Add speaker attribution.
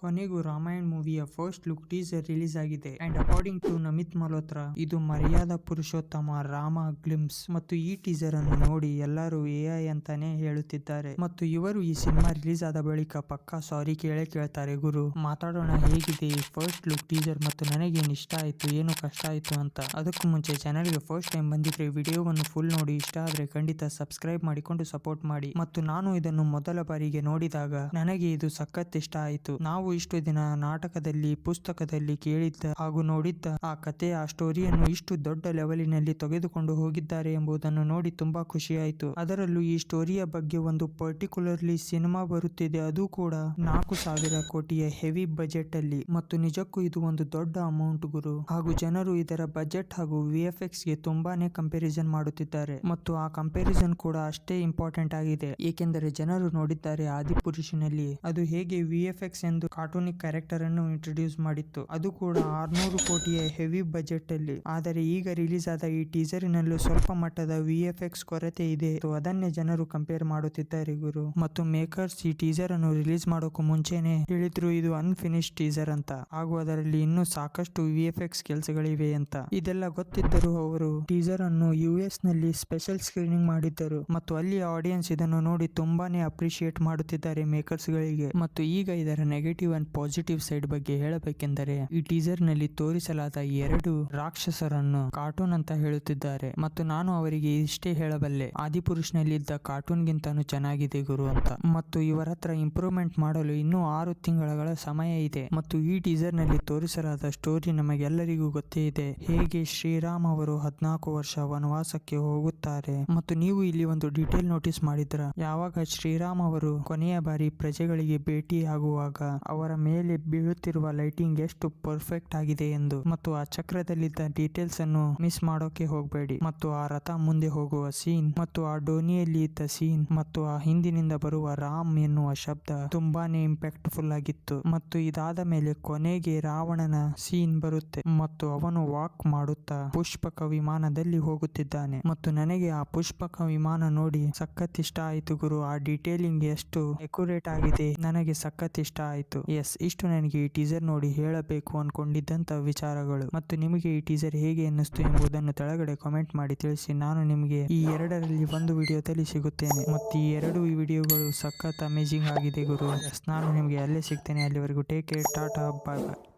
Speaker 1: ಕೊನೆಗೂ ರಾಮಾಯಣ್ ಮೂವಿಯ first look teaser release ಆಗಿದೆ and according to Namit Malhotra ಇದು ಮರ್ಯಾದಾ ಪುರುಷೋತ್ತಮ ರಾಮ ಗ್ಲಿಮ್ಸ್ ಮತ್ತು ಈ ಟೀಸರ್ ಅನ್ನು ನೋಡಿ ಎಲ್ಲರೂ AI ಅಂತಾನೆ ಹೇಳುತ್ತಿದ್ದಾರೆ ಮತ್ತು ಇವರು ಈ ಸಿನಿಮಾ ರಿಲೀಸ್ ಆದ ಬಳಿಕ ಪಕ್ಕಾ ಸಾರಿ ಕೇಳ್ತಾರೆ ಗುರು. ಮಾತಾಡೋಣ ಹೇಗಿದೆ ಈ ಫಸ್ಟ್ ಲುಕ್ ಟೀಸರ್ ಮತ್ತು ನನಗೇನು ಇಷ್ಟ ಆಯ್ತು ಏನು ಕಷ್ಟ ಆಯ್ತು ಅಂತ. ಅದಕ್ಕೂ ಮುಂಚೆ ಚಾನೆಲ್ಗೆ ಫಸ್ಟ್ ಟೈಮ್ ಬಂದಿದ್ರೆ ವಿಡಿಯೋವನ್ನು ಫುಲ್ ನೋಡಿ ಇಷ್ಟ ಆದ್ರೆ ಖಂಡಿತ ಸಬ್ಸ್ಕ್ರೈಬ್ ಮಾಡಿಕೊಂಡು ಸಪೋರ್ಟ್ ಮಾಡಿ. ಮತ್ತು ನಾನು ಇದನ್ನು ಮೊದಲ ಬಾರಿಗೆ ನೋಡಿದಾಗ ನನಗೆ ಇದು ಸಖತ್ ಇಷ್ಟ ಆಯ್ತು. ನಾವು ಇಷ್ಟು ದಿನ ನಾಟಕದಲ್ಲಿ ಪುಸ್ತಕದಲ್ಲಿ ಕೇಳಿದ್ದ ಹಾಗೂ ನೋಡಿದ್ದ ಆ ಕಥೆ ಆ ಸ್ಟೋರಿಯನ್ನು ಇಷ್ಟು ದೊಡ್ಡ ಲೆವೆಲಿನಲ್ಲಿ ತೆಗೆದುಕೊಂಡು ಹೋಗಿದ್ದಾರೆ ಎಂಬುದನ್ನು ನೋಡಿ ತುಂಬಾ ಖುಷಿ ಆಯ್ತು. ಅದರಲ್ಲೂ ಈ ಸ್ಟೋರಿಯ ಬಗ್ಗೆ ಒಂದು ಪರ್ಟಿಕ್ಯುಲರ್ಲಿ ಸಿನಿಮಾ ಬರುತ್ತಿದೆ, ಅದು ಕೂಡ 4,000 ಕೋಟಿಯ ಹೆವಿ ಬಜೆಟ್ ಅಲ್ಲಿ. ಮತ್ತು ನಿಜಕ್ಕೂ ಇದು ಒಂದು ದೊಡ್ಡ ಅಮೌಂಟ್ ಗುರು. ಹಾಗೂ ಜನರು ಇದರ ಬಜೆಟ್ ಹಾಗೂ VFX ಗೆ ತುಂಬಾನೇ ಕಂಪ್ಯಾರಿಸನ್ ಮಾಡುತ್ತಿದ್ದಾರೆ ಮತ್ತು ಆ ಕಂಪ್ಯಾರಿಸನ್ ಕೂಡ ಅಷ್ಟೇ ಇಂಪಾರ್ಟೆಂಟ್ ಆಗಿದೆ. ಏಕೆಂದರೆ ಜನರು ನೋಡಿದ್ದಾರೆ ಆದಿಪುರುಷನಲ್ಲಿ ಅದು ಹೇಗೆ VFX ಎಂದು ಕಾರ್ಟೂನಿಕ್ ಕ್ಯಾರೆಕ್ಟರ್ ಅನ್ನು ಇಂಟ್ರೊಡ್ಯೂಸ್ ಮಾಡಿತ್ತು, ಅದು ಕೂಡ 600 ಕೋಟಿಯ ಹೆವಿ ಬಜೆಟ್ ಅಲ್ಲಿ. ಆದರೆ ಈಗ ರಿಲೀಸ್ ಆದ ಈ ಟೀಸರಿನಲ್ಲೂ ಸ್ವಲ್ಪ ಮಟ್ಟದ VFX ಕೊರತೆ ಇದೆ, ಅದನ್ನೇ ಜನರು ಕಂಪೇರ್ ಮಾಡುತ್ತಿದ್ದಾರೆ ಗುರು. ಮತ್ತು ಮೇಕರ್ಸ್ ಈ ಟೀಸರ್ ಅನ್ನು ರಿಲೀಸ್ ಮಾಡೋಕು ಮುಂಚೆನೆ ಹೇಳಿದ್ರು ಇದು ಅನ್ಫಿನಿಶ್ ಟೀಸರ್ ಅಂತ, ಹಾಗೂ ಅದರಲ್ಲಿ ಇನ್ನೂ ಸಾಕಷ್ಟು VFX ಕೆಲಸಗಳಿವೆ ಅಂತ. ಇದೆಲ್ಲ ಗೊತ್ತಿದ್ದರೂ ಅವರು ಟೀಸರ್ ಅನ್ನು US ನಲ್ಲಿ ಸ್ಪೆಷಲ್ ಸ್ಕ್ರೀನಿಂಗ್ ಮಾಡಿದ್ದರು ಮತ್ತು ಅಲ್ಲಿ ಆಡಿಯನ್ಸ್ ಇದನ್ನು ನೋಡಿ ತುಂಬಾನೇ ಅಪ್ರಿಶಿಯೇಟ್ ಮಾಡುತ್ತಿದ್ದಾರೆ ಮೇಕರ್ಸ್ ಗಳಿಗೆ. ಮತ್ತು ಈಗ ಇದರ ನೆಗೆಟಿವ್ ಅಂಡ್ ಪಾಸಿಟಿವ್ ಸೈಡ್ ಬಗ್ಗೆ ಹೇಳಬೇಕೆಂದರೆ ಈ ಟೀಸರ್ ನಲ್ಲಿ ತೋರಿಸಲಾದ 2 ರಾಕ್ಷಸರನ್ನು ಕಾರ್ಟೂನ್ ಅಂತ ಹೇಳುತ್ತಿದ್ದಾರೆ ಮತ್ತು ನಾನು ಅವರಿಗೆ ಇಷ್ಟೇ ಹೇಳಬಲ್ಲೆ, ಆದಿಪುರುಷನಲ್ಲಿದ್ದ ಕಾರ್ಟೂನ್ ಗಿಂತನೂ ಚೆನ್ನಾಗಿದೆ ಗುರು ಅಂತ. ಮತ್ತು ಇವರ ಹತ್ರ ಇಂಪ್ರೂವ್ಮೆಂಟ್ ಮಾಡಲು ಇನ್ನೂ 6 ತಿಂಗಳ ಸಮಯ ಇದೆ. ಮತ್ತು ಈ ಟೀಸರ್ ನಲ್ಲಿ ತೋರಿಸಲಾದ ಸ್ಟೋರಿ ನಮಗೆಲ್ಲರಿಗೂ ಗೊತ್ತೇ ಇದೆ, ಹೇಗೆ ಶ್ರೀರಾಮ್ ಅವರು 14 ವರ್ಷ ವನವಾಸಕ್ಕೆ ಹೋಗುತ್ತಾರೆ. ಮತ್ತು ನೀವು ಇಲ್ಲಿ ಒಂದು ಡೀಟೇಲ್ ನೋಟಿಸ್ ಮಾಡಿದ್ರ, ಯಾವಾಗ ಶ್ರೀರಾಮ್ ಅವರು ಕೊನೆಯ ಬಾರಿ ಪ್ರಜೆಗಳಿಗೆ ಭೇಟಿ ಆಗುವಾಗ ಅವರ ಮೇಲೆ ಬೀಳುತ್ತಿರುವ ಲೈಟಿಂಗ್ ಎಷ್ಟು ಪರ್ಫೆಕ್ಟ್ ಆಗಿದೆ ಎಂದು. ಮತ್ತು ಆ ಚಕ್ರದಲ್ಲಿದ್ದ ಡೀಟೇಲ್ಸ್ ಅನ್ನು ಮಿಸ್ ಮಾಡೋಕೆ ಹೋಗಬೇಡಿ. ಮತ್ತು ಆ ರಥ ಮುಂದೆ ಹೋಗುವ ಸೀನ್ ಮತ್ತು ಆ ಡೋನಿಯಲ್ಲಿ ಇದ್ದ ಸೀನ್ ಮತ್ತು ಆ ಹಿಂದಿನಿಂದ ಬರುವ ರಾಮ್ ಎನ್ನುವ ಶಬ್ದ ತುಂಬಾನೇ ಇಂಪ್ಯಾಕ್ಟ್ ಫುಲ್ ಆಗಿತ್ತು. ಮತ್ತು ಇದಾದ ಮೇಲೆ ಕೊನೆಗೆ ರಾವಣನ ಸೀನ್ ಬರುತ್ತೆ ಮತ್ತು ಅವನು ವಾಕ್ ಮಾಡುತ್ತಾ ಪುಷ್ಪಕ ವಿಮಾನದಲ್ಲಿ ಹೋಗುತ್ತಿದ್ದಾನೆ. ಮತ್ತು ನನಗೆ ಆ ಪುಷ್ಪಕ ವಿಮಾನ ನೋಡಿ ಸಖತ್ ಇಷ್ಟ ಆಯ್ತು ಗುರು. ಆ ಡೀಟೇಲಿಂಗ್ ಎಷ್ಟು ಅಕ್ಯುರೇಟ್ ಆಗಿದೆ, ನನಗೆ ಸಖತ್ ಇಷ್ಟ ಆಯ್ತು. ಎಸ್, ಇಷ್ಟು ನನಗೆ ಈ ಟೀಸರ್ ನೋಡಿ ಹೇಳಬೇಕು ಅನ್ಕೊಂಡಿದ್ದಂತ ವಿಚಾರಗಳು. ಮತ್ತು ನಿಮಗೆ ಈ ಟೀಸರ್ ಹೇಗೆ ಅನ್ನಿಸ್ತು ಎಂಬುದನ್ನು ಕೆಳಗಡೆ ಕಾಮೆಂಟ್ ಮಾಡಿ ತಿಳಿಸಿ. ನಾನು ನಿಮಗೆ ಈ 2ರಲ್ಲಿ ಒಂದು ವಿಡಿಯೋದಲ್ಲಿ ಸಿಗುತ್ತೇನೆ ಮತ್ತು ಈ 2 ವಿಡಿಯೋಗಳು ಸಖತ್ ಅಮೇಜಿಂಗ್ ಆಗಿದೆ ಗುರು. ಎಸ್, ನಾನು ನಿಮಗೆ ಅಲ್ಲೇ ಸಿಗ್ತೇನೆ. ಅಲ್ಲಿವರೆಗೂ ಟೇಕ್ ಕೇರ್, ಟಾಟಾ, ಬಾಯ್ ಬಾಯ್.